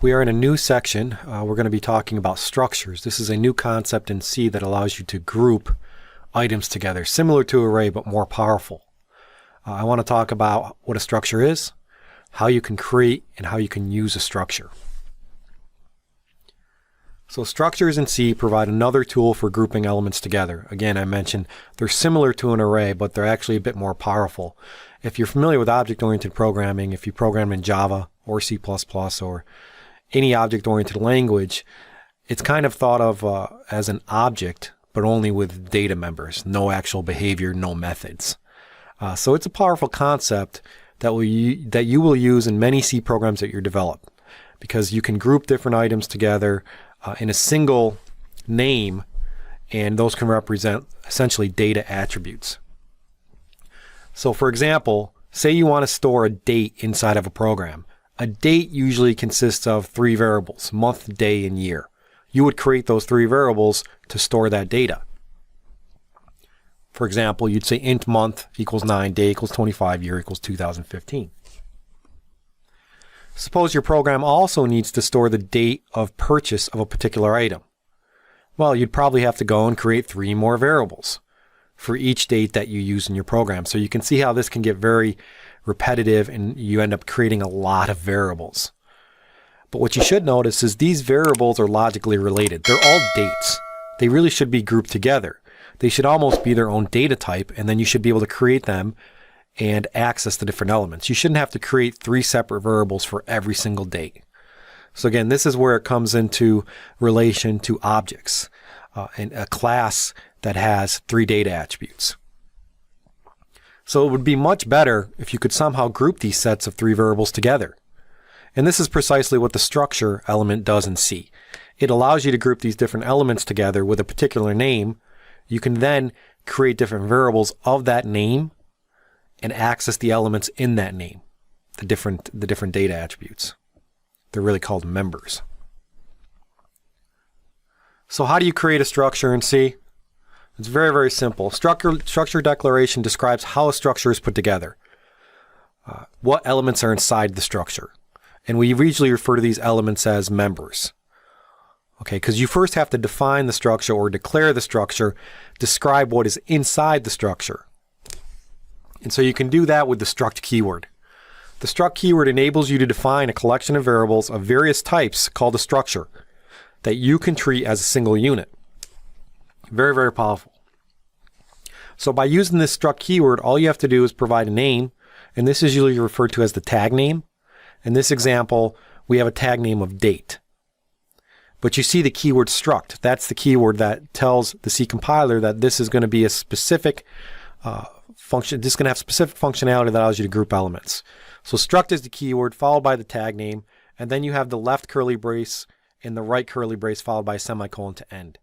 We are in a new section. We're going to be talking about structures. This is a new concept in C that allows you to group items together, similar to array but more powerful. I want to talk about what a structure is, how you can create, and how you can use a structure. So structures in C provide another tool for grouping elements together. Again, I mentioned they're similar to an array, but they're actually a bit more powerful. If you're familiar with object-oriented programming, if you program in Java or C++ or any object-oriented language, it's kind of thought of as an object, but only with data members, no actual behavior, no methods. So it's a powerful concept that you will use in many C programs that you develop, because you can group different items together in a single name, and those can represent essentially data attributes. So for example, say you want to store a date inside of a program. A date usually consists of 3 variables, month, day, and year. You would create those 3 variables to store that data. For example, you'd say int month equals 9, day equals 25, year equals 2015. Suppose your program also needs to store the date of purchase of a particular item. Well, you'd probably have to go and create 3 more variables for each date that you use in your program. So you can see how this can get very repetitive and you end up creating a lot of variables. But what you should notice is these variables are logically related. They're all dates. They really should be grouped together. They should almost be their own data type, and then you should be able to create them and access the different elements. You shouldn't have to create 3 separate variables for every single date. So again, this is where it comes into relation to objects and a class that has 3 data attributes. So it would be much better if you could somehow group these sets of 3 variables together. And this is precisely what the structure element does in C. It allows you to group these different elements together with a particular name. You can then create different variables of that name and access the elements in that name, the different data attributes. They're really called members. So how do you create a structure in C? It's very, very simple. Structure declaration describes how a structure is put together, what elements are inside the structure. And we usually refer to these elements as members. Okay, because you first have to define the structure or declare the structure, describe what is inside the structure. And so you can do that with the struct keyword. The struct keyword enables you to define a collection of variables of various types called a structure that you can treat as a single unit. Very, very powerful. So by using this struct keyword, all you have to do is provide a name, and this is usually referred to as the tag name. In this example, we have a tag name of date. But you see the keyword struct. That's the keyword that tells the C compiler that this is going to be a specific function. This is going to have specific functionality that allows you to group elements. So struct is the keyword followed by the tag name, and then you have the left curly brace and the right curly brace followed by a semicolon to end.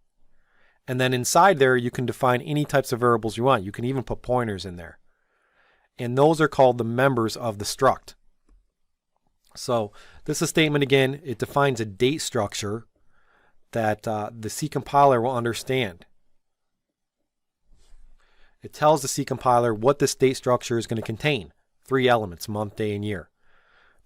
And then inside there, you can define any types of variables you want. You can even put pointers in there. And those are called the members of the struct. So this is a statement again. It defines a date structure that the C compiler will understand. It tells the C compiler what this date structure is going to contain. 3 elements, month, day, and year.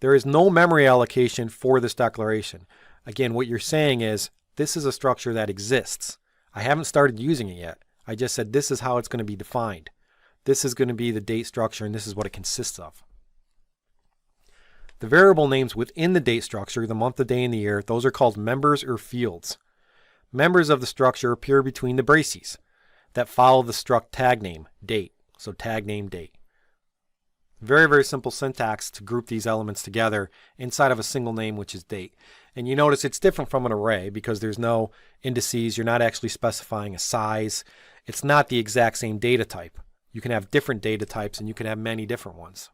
There is no memory allocation for this declaration. Again, what you're saying is this is a structure that exists. I haven't started using it yet. I just said this is how it's going to be defined. This is going to be the date structure, and this is what it consists of. The variable names within the date structure, the month, the day, and the year, those are called members or fields. Members of the structure appear between the braces that follow the struct tag name, date. So tag name, date. Very, very simple syntax to group these elements together inside of a single name, which is date. And you notice it's different from an array because there's no indices. You're not actually specifying a size. It's not the exact same data type. You can have different data types and you can have many different ones.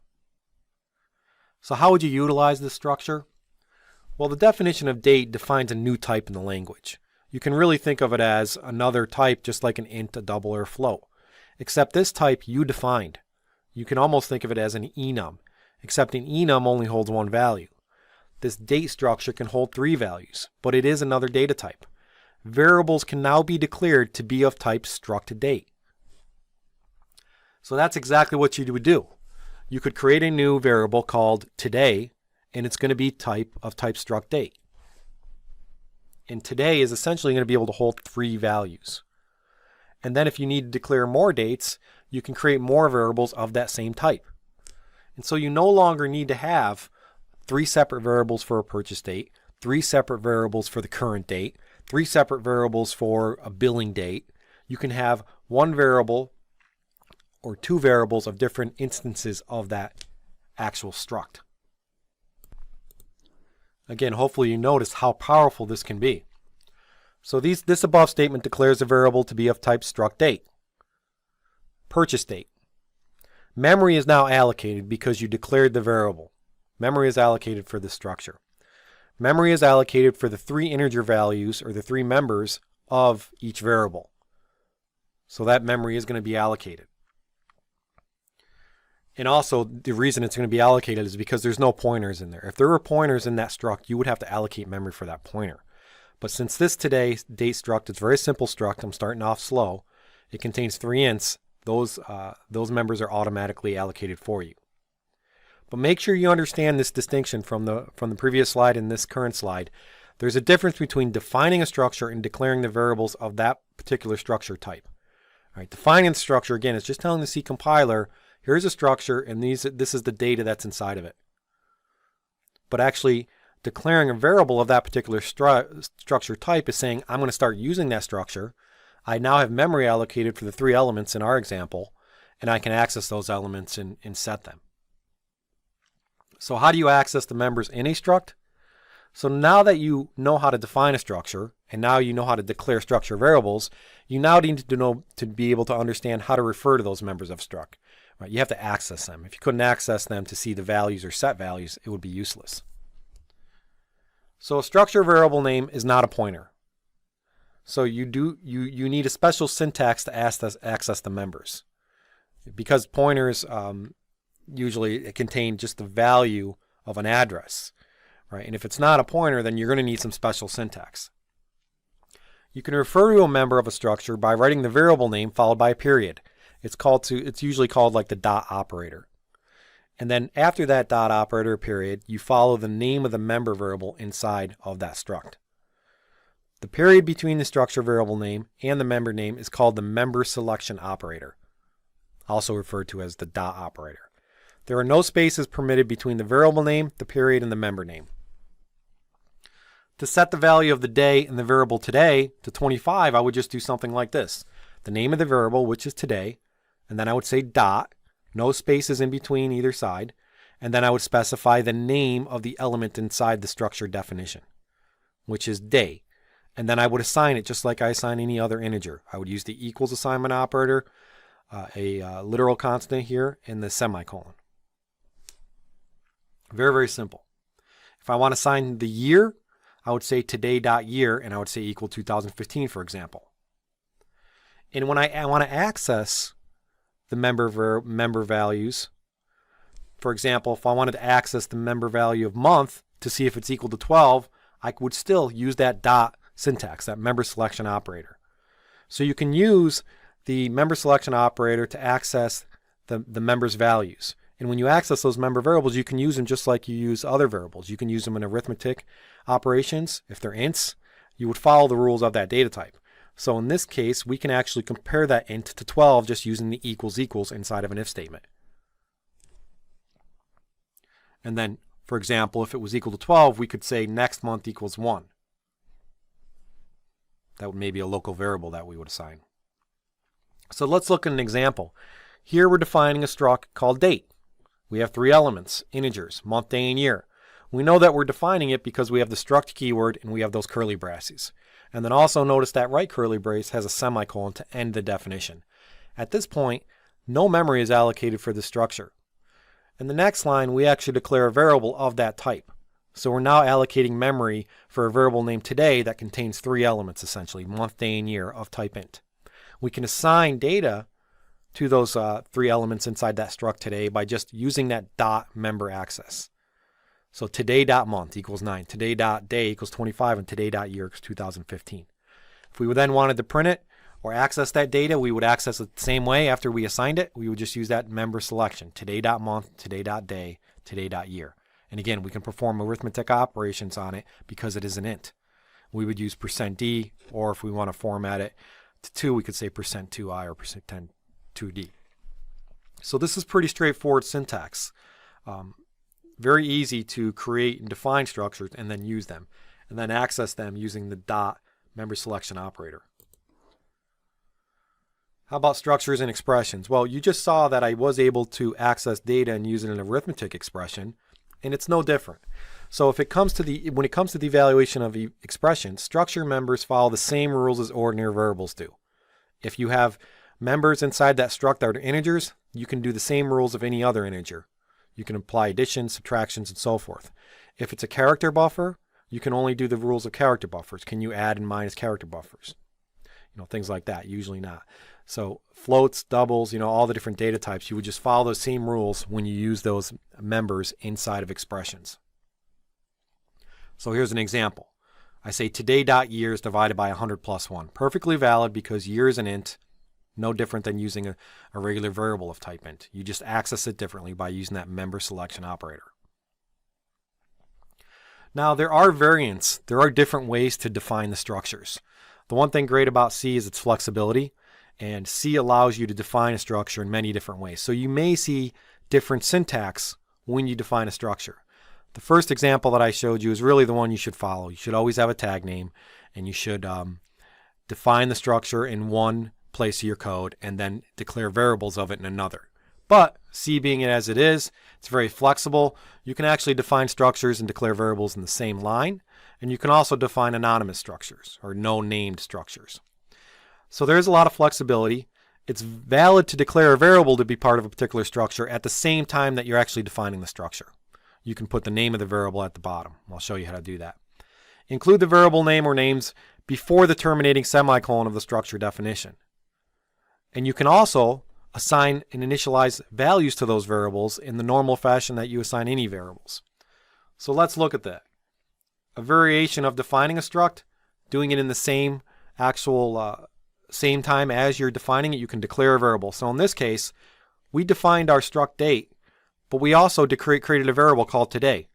So how would you utilize this structure? Well, the definition of date defines a new type in the language. You can really think of it as another type, just like an int, a double, or a float. Except this type you defined. You can almost think of it as an enum, except an enum only holds 1 value. This date structure can hold 3 values, but it is another data type. Variables can now be declared to be of type struct date. So that's exactly what you would do. You could create a new variable called today, and it's going to be type struct date. And today is essentially going to be able to hold 3 values. And then if you need to declare more dates, you can create more variables of that same type. And so you no longer need to have 3 separate variables for a purchase date, 3 separate variables for the current date, 3 separate variables for a billing date. You can have 1 variable or 2 variables of different instances of that actual struct. Again, hopefully you notice how powerful this can be. So this above statement declares a variable to be of type struct date. Purchase date. Memory is now allocated because you declared the variable. Memory is allocated for this structure. Memory is allocated for the 3 integer values or the 3 members of each variable. So that memory is going to be allocated. And also the reason it's going to be allocated is because there's no pointers in there. If there were pointers in that struct, you would have to allocate memory for that pointer. But since this today date struct, it's a very simple struct. I'm starting off slow. It contains 3 ints. Those members are automatically allocated for you. But make sure you understand this distinction from the previous slide and this current slide. There's a difference between defining a structure and declaring the variables of that particular structure type. All right, defining the structure, again, is just telling the C compiler, here's a structure and this is the data that's inside of it. But actually declaring a variable of that particular structure type is saying, I'm going to start using that structure. I now have memory allocated for the 3 elements in our example, and I can access those elements and set them. So how do you access the members in a struct? So now that you know how to define a structure, and now you know how to declare structure variables, you now need to know to be able to understand how to refer to those members of struct. Right? You have to access them. If you couldn't access them to see the values or set values, it would be useless. So a structure variable name is not a pointer. So you need a special syntax to access the members. Because pointers usually contain just the value of an address. Right? And if it's not a pointer, then you're going to need some special syntax. You can refer to a member of a structure by writing the variable name followed by a period. It's usually called like the dot operator. And then after that dot operator period, you follow the name of the member variable inside of that struct. The period between the structure variable name and the member name is called the member selection operator, also referred to as the dot operator. There are no spaces permitted between the variable name, the period, and the member name. To set the value of the day in the variable today to 25, I would just do something like this. The name of the variable, which is today, and then I would say dot, no spaces in between either side, and then I would specify the name of the element inside the structure definition, which is day. And then I would assign it just like I assign any other integer. I would use the equals assignment operator, a literal constant here, and the semicolon. Very, very simple. If I want to assign the year, I would say today.year, and I would say equal 2015, for example. And when I want to access the member values, for example, if I wanted to access the member value of month to see if it's equal to 12, I would still use that dot syntax, that member selection operator. So you can use the member selection operator to access the members' values. And when you access those member variables, you can use them just like you use other variables. You can use them in arithmetic operations. If they're ints, you would follow the rules of that data type. So in this case, we can actually compare that int to 12 just using the equals equals inside of an if statement. And then, for example, if it was equal to 12, we could say next month equals 1. That may be a local variable that we would assign. So let's look at an example. Here we're defining a struct called date. We have 3 elements, integers, month, day, and year. We know that we're defining it because we have the struct keyword and we have those curly braces. And then also notice that right curly brace has a semicolon to end the definition. At this point, no memory is allocated for the structure. In the next line, we actually declare a variable of that type. So we're now allocating memory for a variable named today that contains 3 elements essentially, month, day, and year of type int. We can assign data to those 3 elements inside that struct today by just using that dot member access. So today.month equals 9, today.day equals 25, and today.year equals 2015. If we then wanted to print it or access that data, we would access it the same way after we assigned it. We would just use that member selection, today.month, today.day, today.year. And again, we can perform arithmetic operations on it because it is an int. we would use %d, or if we want to format it to 2, we could say %2i or %2d. So this is pretty straightforward syntax. Very easy to create and define structures and then use them, and then access them using the dot member selection operator. How about structures and expressions? Well, you just saw that I was able to access data and use it in an arithmetic expression, and it's no different. So when it comes to the evaluation of expressions, structure members follow the same rules as ordinary variables do. If you have members inside that struct that are integers, you can do the same rules of any other integer. You can apply additions, subtractions, and so forth. If it's a character buffer, you can only do the rules of character buffers. Can you add and minus character buffers? Things like that. Usually not. So floats, doubles, all the different data types, you would just follow those same rules when you use those members inside of expressions. So here's an example. I say today.years divided by 100 plus 1. Perfectly valid because year is an int, no different than using a regular variable of type int. You just access it differently by using that member selection operator. Now there are variants. There are different ways to define the structures. The one thing great about C is its flexibility, and C allows you to define a structure in many different ways. So you may see different syntax when you define a structure. The first example that I showed you is really the one you should follow. You should always have a tag name, and you should define the structure in one place of your code and then declare variables of it in another. But C being it as it is, it's very flexible. You can actually define structures and declare variables in the same line, and you can also define anonymous structures or no named structures. So there's a lot of flexibility. It's valid to declare a variable to be part of a particular structure at the same time that you're actually defining the structure. You can put the name of the variable at the bottom. I'll show you how to do that. Include the variable name or names before the terminating semicolon of the structure definition. And you can also assign and initialize values to those variables in the normal fashion that you assign any variables. So let's look at that. A variation of defining a struct, doing it in the same same time as you're defining it, you can declare a variable. So in this case, we defined our struct date, but we also created a variable called today.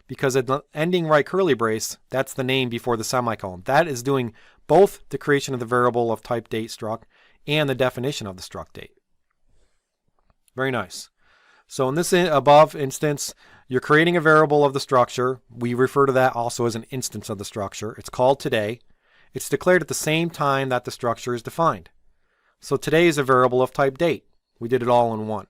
Because at the ending right curly brace, that's the name before the semicolon. That is doing both the creation of the variable of type date struct and the definition of the struct date. Very nice. So in this above instance, you're creating a variable of the structure. We refer to that also as an instance of the structure. It's called today. It's declared at the same time that the structure is defined. So today is a variable of type date. We did it all in one.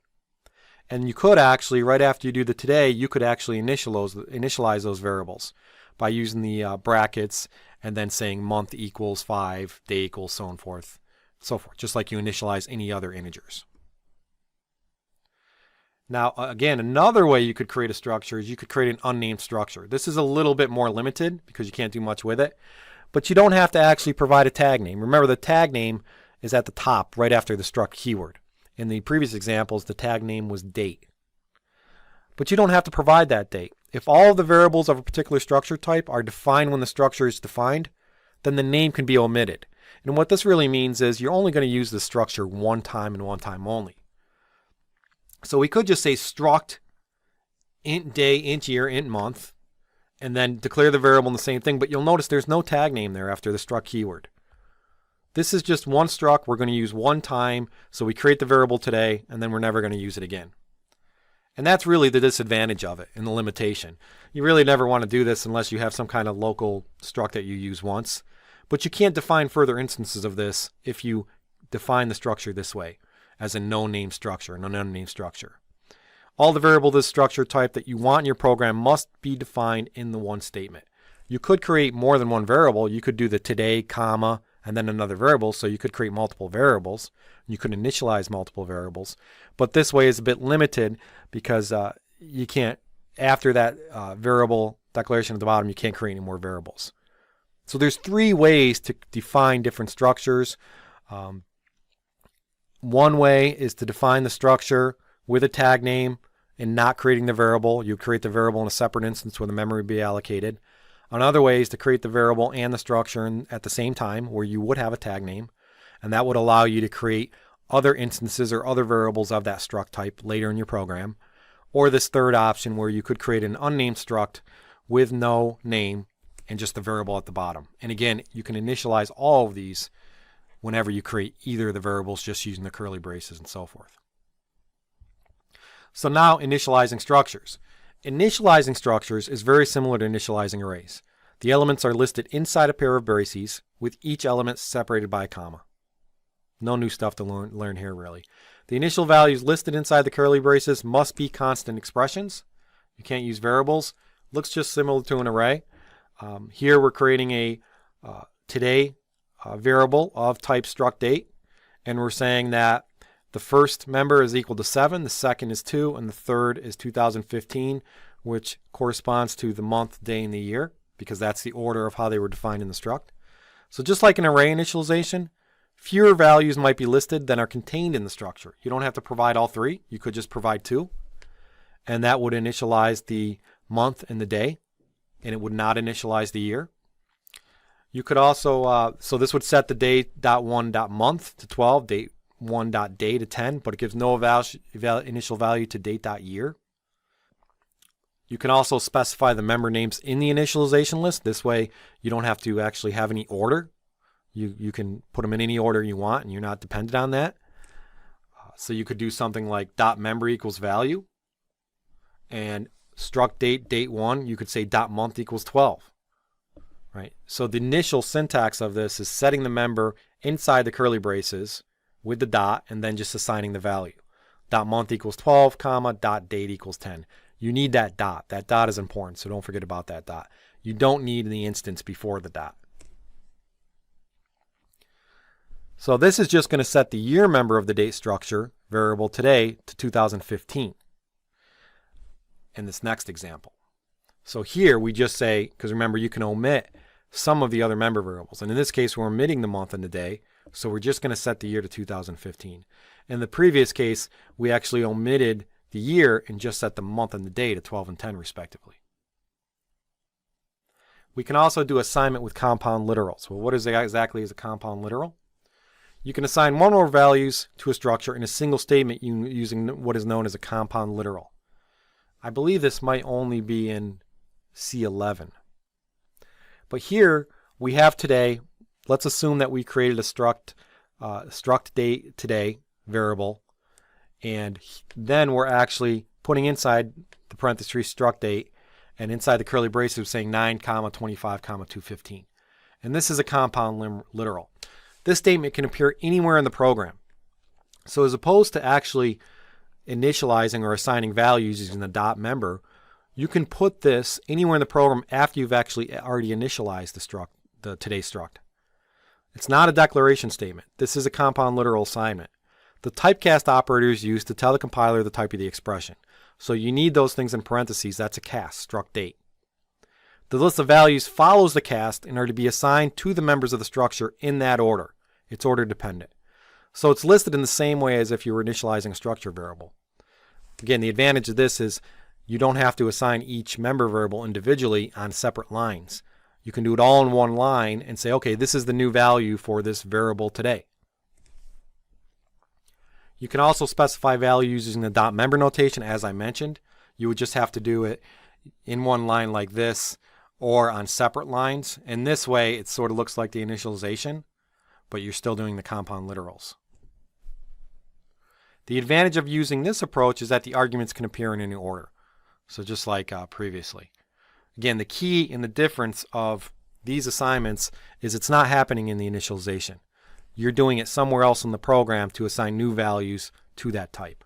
And you could actually, right after you do the today, you could actually initialize those variables by using the brackets and then saying month equals 5, day equals so on forth, so forth, just like you initialize any other integers. Now, again, another way you could create a structure is you could create an unnamed structure. This is a little bit more limited because you can't do much with it, but you don't have to actually provide a tag name. Remember, the tag name is at the top right after the struct keyword. In the previous examples, the tag name was date. But you don't have to provide that date. If all of the variables of a particular structure type are defined when the structure is defined, then the name can be omitted. And what this really means is you're only going to use the structure one time and one time only. So we could just say struct int day, int year, int month, and then declare the variable in the same thing, but you'll notice there's no tag name there after the struct keyword. This is just one struct we're going to use one time, so we create the variable today, and then we're never going to use it again. And that's really the disadvantage of it and the limitation. You really never want to do this unless you have some kind of local struct that you use once, but you can't define further instances of this if you define the structure this way, as a no-name structure, an unnamed structure. All the variables of this structure type that you want in your program must be defined in the one statement. You could create more than one variable. You could do the today, comma, and then another variable, so you could create multiple variables. You could initialize multiple variables, but this way is a bit limited because you can't, after that variable declaration at the bottom, you can't create any more variables. So there's three ways to define different structures. One way is to define the structure with a tag name and not creating the variable. You create the variable in a separate instance where the memory would be allocated. Another way is to create the variable and the structure at the same time where you would have a tag name, and that would allow you to create other instances or other variables of that struct type later in your program. Or this third option where you could create an unnamed struct with no name and just the variable at the bottom. And again, you can initialize all of these whenever you create either of the variables just using the curly braces and so forth. So now initializing structures. Initializing structures is very similar to initializing arrays. The elements are listed inside a pair of braces with each element separated by a comma. No new stuff to learn here really. The initial values listed inside the curly braces must be constant expressions. You can't use variables. Looks just similar to an array. Here we're creating a today variable of type struct date, and we're saying that the first member is equal to 7, the second is 2, and the third is 2015, which corresponds to the month, day, and the year, because that's the order of how they were defined in the struct. So just like an array initialization, fewer values might be listed than are contained in the structure. You don't have to provide all 3. You could just provide 2, and that would initialize the month and the day, and it would not initialize the year. You could also, so this would set the date.1.month to 12, date1.day to 10, but it gives no initial value to date.year. You can also specify the member names in the initialization list. This way you don't have to actually have any order. You can put them in any order you want and you're not dependent on that. So you could do something like .member equals value, and struct date, date1, you could say .month equals 12. Right? So the initial syntax of this is setting the member inside the curly braces with the dot and then just assigning the value. .month equals 12, comma, .date equals 10. You need that dot. That dot is important, so don't forget about that dot. You don't need the instance before the dot. So this is just going to set the year member of the date structure variable today to 2015 in this next example. So here we just say, because remember you can omit some of the other member variables, and in this case we're omitting the month and the day, so we're just going to set the year to 2015. In the previous case we actually omitted the year and just set the month and the day to 12 and 10 respectively. We can also do assignment with compound literals. Well, what exactly is a compound literal? You can assign one or more values to a structure in a single statement using what is known as a compound literal. I believe this might only be in C11. But here we have today, let's assume that we created a struct date today variable, and then we're actually putting inside the parentheses struct date, and inside the curly braces saying 9, 25, 215. And this is a compound literal. This statement can appear anywhere in the program. So as opposed to actually initializing or assigning values using the dot member, you can put this anywhere in the program after you've actually already initialized the today struct. It's not a declaration statement. This is a compound literal assignment. The typecast operator is used to tell the compiler the type of the expression. So you need those things in parentheses. That's a cast, struct date. The list of values follows the cast and are to be assigned to the members of the structure in that order. It's order dependent. So it's listed in the same way as if you were initializing a structure variable. Again, the advantage of this is you don't have to assign each member variable individually on separate lines. You can do it all in one line and say, okay, this is the new value for this variable today. You can also specify values using the dot member notation, as I mentioned. You would just have to do it in one line like this or on separate lines. And this way, it sort of looks like the initialization, but you're still doing the compound literals. The advantage of using this approach is that the arguments can appear in any order. So just like previously. Again, the key and the difference of these assignments is it's not happening in the initialization. You're doing it somewhere else in the program to assign new values to that type.